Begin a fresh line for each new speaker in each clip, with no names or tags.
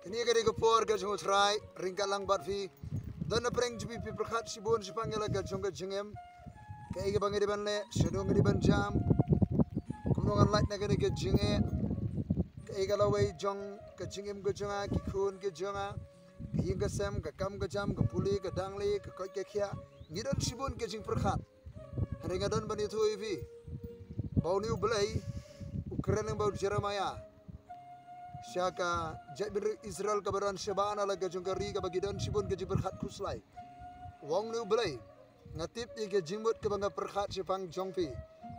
Kini kari kepor ke jung utrai ringkat lang bat fi. Dan apreng jubi pi perkhat sibon sipangela ke jung ke jengem. Kai ke bangi diban le sedung di ban jam. Kumnongan light na kari ke jenge. Kai ke lawai jong ke jengem ke jonga ki khun ke jonga. Hing ke sem ke kam ke jam ke puli ke dangli ke koi ke khia. Ngidon sibon ke jing perkhat. Ringadon ban itu ivi. Bau ni ubelai Ukraine bau Jeremiah. Syaka jabir Israel kabaran Syabana laga jungkari ka bagidon sibun ke jiberkhat kuslai. Wong nu belai ngatip ke jingmut ke bangga perkhat sipang jongpi.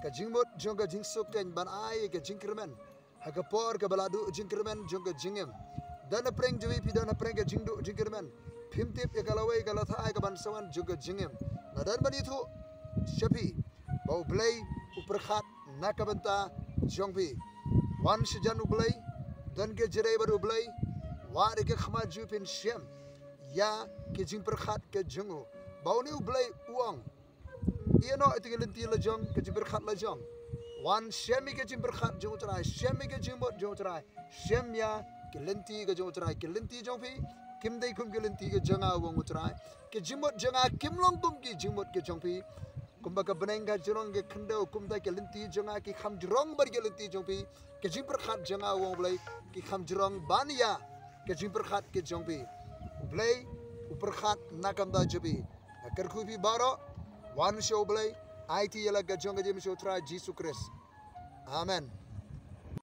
Ke jingmut jongga jingsuk ken ban ai ke jingkremen. Hakapor ke baladu jingkremen jongga jingem. Dan apreng jui pi dan apreng ke jingdu jingkremen. Pimtip ke kalawai kalathai ke bansawan jongga jingem. Ngadan ban itu syapi bau belai uperkhat nakabenta jongpi. Wan sejanu belai dan ke jerai baru belai wari ke khamaju pin syam ya ke jing perkhat ke jungu bau ni belai uang ia no itu ke lenti lejong ke jing perkhat lejong wan syami ke jing perkhat jungu terai syami ke jing mot jungu terai syam ya ke lenti ke jungu terai ke lenti jong pi kim dai kum ke lenti ke janga wong terai ke jing mot janga kim long kum ki jing mot ke jong pi kumba ka benengga jurong ke khndau kumda ke lenti jonga ki kham jurong bar ke lenti jongpi ke jing perkhat jonga wong blai ki kham jurong bania ke jing perkhat ke jongpi blai uperkhat nakam da jobi ker khubi baro wan show blai it yala ga jonga jem show tra Jesus Christ amen.